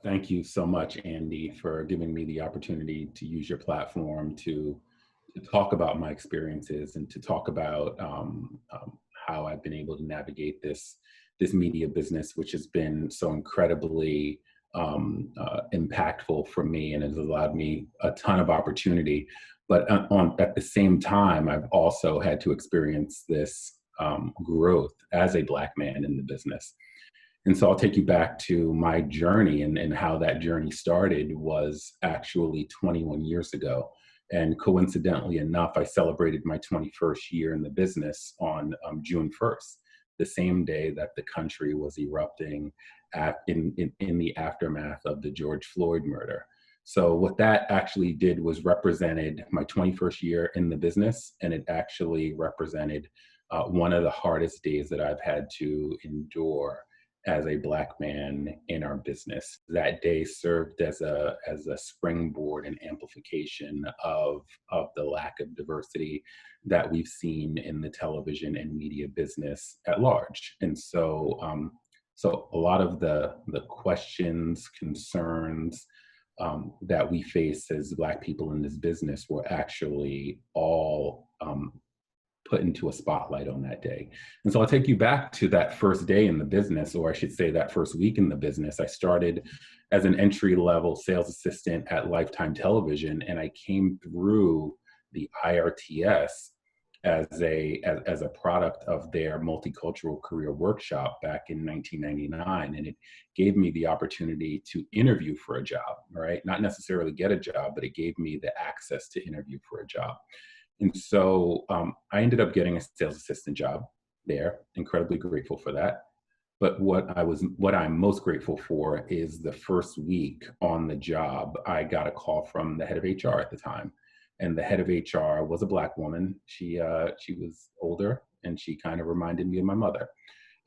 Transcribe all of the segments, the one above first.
Thank you so much, Andy, for giving me the opportunity to use your platform to talk about my experiences and to talk about how I've been able to navigate this media business, which has been so incredibly impactful for me and has allowed me a ton of opportunity. But at the same time, I've also had to experience this growth as a Black man in the business. And so I'll take you back to my journey, and how that journey started was actually 21 years ago. And coincidentally enough, I celebrated my 21st year in the business on June 1st, the same day that the country was erupting in the aftermath of the George Floyd murder. So what that actually did was represented my 21st year in the business, and it actually represented one of the hardest days that I've had to endure as a Black man in our business. That day served as a springboard and amplification of the lack of diversity that we've seen in the television and media business at large. And so so a lot of the questions, concerns that we face as Black people in this business were actually all put into a spotlight on that day. And so I'll take you back to that first day in the business, or I should say that first week in the business. I started as an entry level sales assistant at Lifetime Television, and I came through the IRTS as a product of their multicultural career workshop back in 1999. And it gave me the opportunity to interview for a job, right? Not necessarily get a job, but it gave me the access to interview for a job. And so I ended up getting a sales assistant job there. Incredibly grateful for that. But what I'm most grateful for is the first week on the job, I got a call from the head of HR at the time, and the head of HR was a Black woman. She was older, and she kind of reminded me of my mother,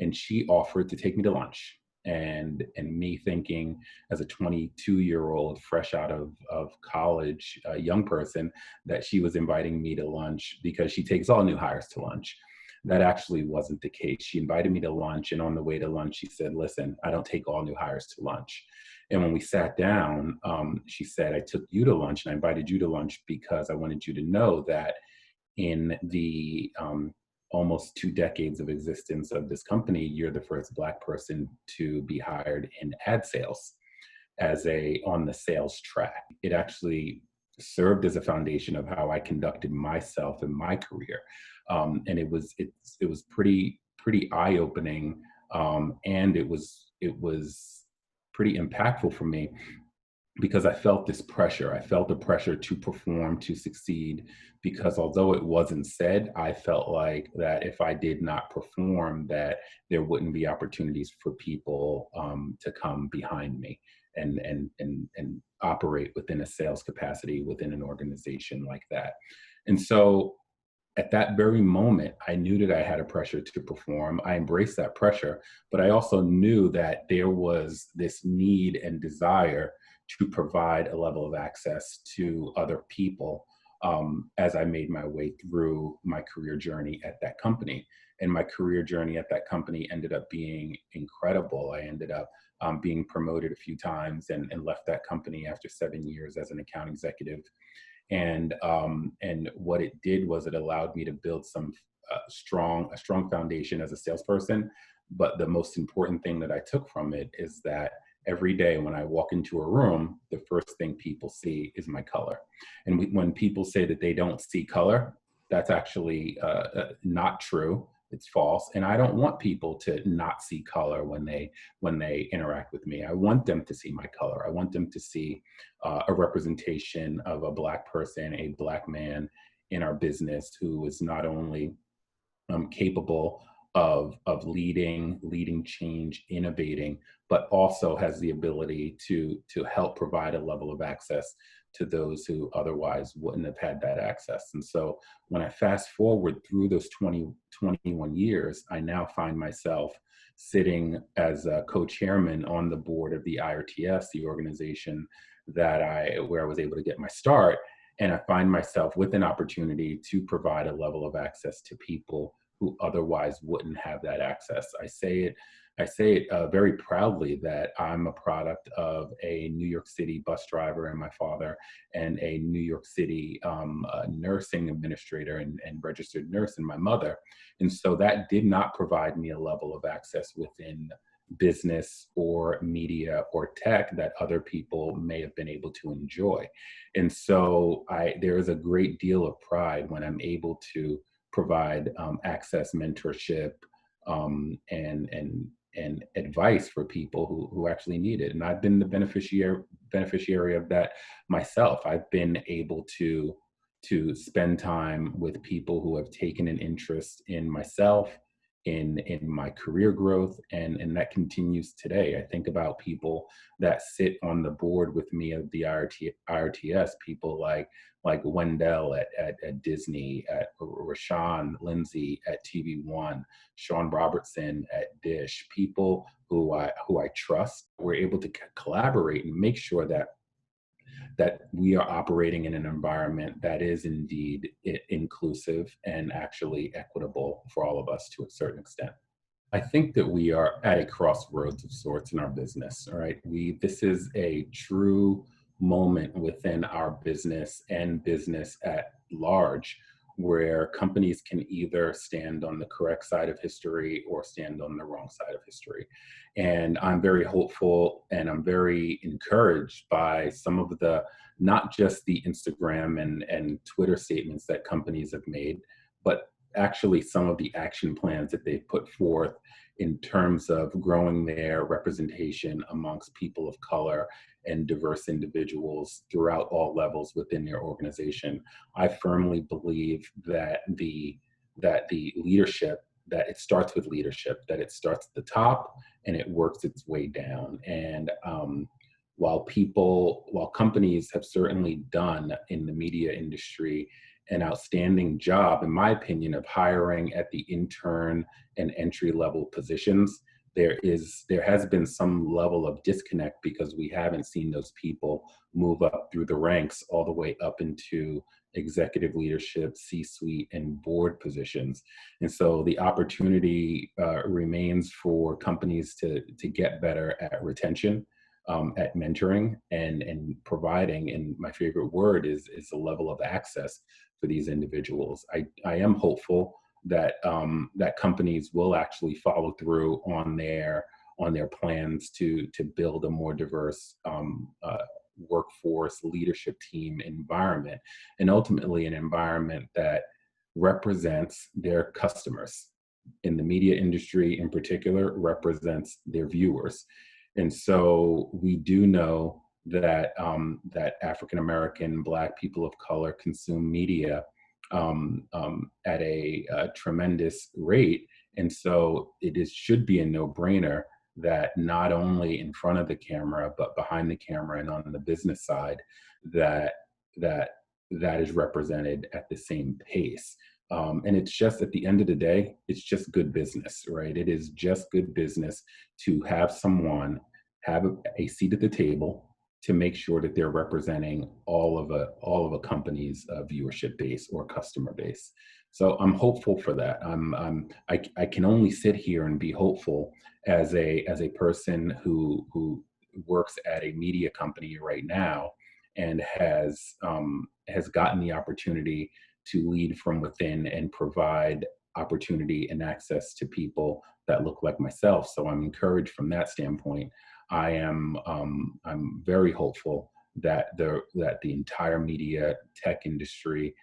and she offered to take me to lunch. And me thinking, as a 22-year-old fresh out of college, a young person, that she was inviting me to lunch because she takes all new hires to lunch. That actually wasn't the case. She invited me to lunch, and on the way to lunch, she said, "Listen, I don't take all new hires to lunch." And when we sat down, she said, "I took you to lunch, and I invited you to lunch because I wanted you to know that in the almost 2 decades of existence of this company, you're the first Black person to be hired in ad sales as a on the sales track." It actually served as a foundation of how I conducted myself in my career, and it was pretty eye opening, and it was pretty impactful for me because I felt this pressure. I felt the pressure to perform, to succeed, because although it wasn't said, I felt like that if I did not perform, that there wouldn't be opportunities for people to come behind me and operate within a sales capacity within an organization like that. And so at that very moment, I knew that I had a pressure to perform. I embraced that pressure, but I also knew that there was this need and desire to provide a level of access to other people as I made my way through my career journey at that company. And my career journey at that company ended up being incredible. I ended up being promoted a few times and left that company after 7 years as an account executive. And what it did was it allowed me to build a strong foundation as a salesperson. But the most important thing that I took from it is that every day when I walk into a room, the first thing people see is my color. And when people say that they don't see color, that's actually not true. It's false. And I don't want people to not see color when they interact with me. I want them to see my color. I want them to see a representation of a Black person, a Black man in our business who is not only capable of leading change, innovating, but also has the ability to help provide a level of access to those who otherwise wouldn't have had that access. And so when I fast forward through those 21 years, I now find myself sitting as a co-chairman on the board of the IRTS, the organization where I was able to get my start. And I find myself with an opportunity to provide a level of access to people who otherwise wouldn't have that access. I say it very proudly that I'm a product of a New York City bus driver and my father, and a New York City nursing administrator and registered nurse and my mother. And so that did not provide me a level of access within business or media or tech that other people may have been able to enjoy. And so there is a great deal of pride when I'm able to provide access, mentorship, and advice for people who actually need it. And I've been the beneficiary of that myself. I've been able to spend time with people who have taken an interest in myself, in my career growth, and that continues today. I think about people that sit on the board with me of the IRTS, people like Wendell at Disney, at Rashawn Lindsay at TV One, Sean Robertson at Dish, people who I trust. We're able to collaborate and make sure that we are operating in an environment that is indeed inclusive and actually equitable for all of us to a certain extent. I think that we are at a crossroads of sorts in our business. All right, this is a true moment within our business and business at large, where companies can either stand on the correct side of history or stand on the wrong side of history. And I'm very hopeful and I'm very encouraged by some of the, not just the Instagram and Twitter statements that companies have made, but actually some of the action plans that they've put forth in terms of growing their representation amongst people of color and diverse individuals throughout all levels within their organization. I firmly believe that the leadership, that it starts with leadership, that it starts at the top and it works its way down. And while companies have certainly done in the media industry an outstanding job, in my opinion, of hiring at the intern and entry level positions, there has been some level of disconnect because we haven't seen those people move up through the ranks all the way up into executive leadership, C-suite, and board positions. And so the opportunity remains for companies to get better at retention, at mentoring, and providing. And my favorite word is the level of access for these individuals. I am hopeful that that companies will actually follow through on their plans to build a more diverse workforce leadership team environment, and ultimately an environment that represents their customers. In the media industry in particular, represents their viewers. And so we do know that that African American, Black people of color consume media at a tremendous rate. And so should be a no-brainer that not only in front of the camera, but behind the camera and on the business side, that that that is represented at the same pace. And it's just, at the end of the day, it's just good business, right? It is just good business to have someone have a seat at the table to make sure that they're representing all of a company's viewership base or customer base. So I'm hopeful for that. I can only sit here and be hopeful as a person who works at a media company right now and has gotten the opportunity to lead from within and provide opportunity and access to people that look like myself. So I'm encouraged from that standpoint. I'm very hopeful that the entire media tech industry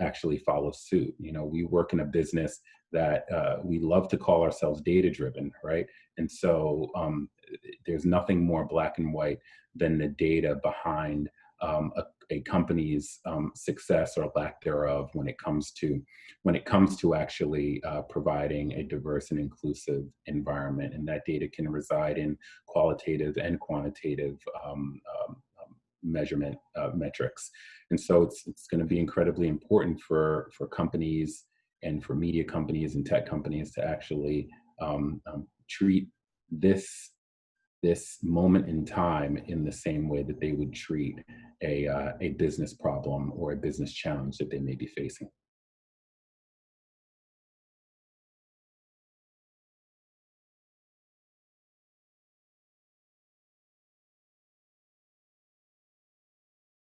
actually follows suit. You know, we work in a business that we love to call ourselves data driven, right? And so there's nothing more black and white than the data behind a company's success or lack thereof when it comes to actually providing a diverse and inclusive environment. And that data can reside in qualitative and quantitative measurement metrics. And so it's going to be incredibly important for companies and for media companies and tech companies to actually treat this moment in time in the same way that they would treat a business problem or a business challenge that they may be facing.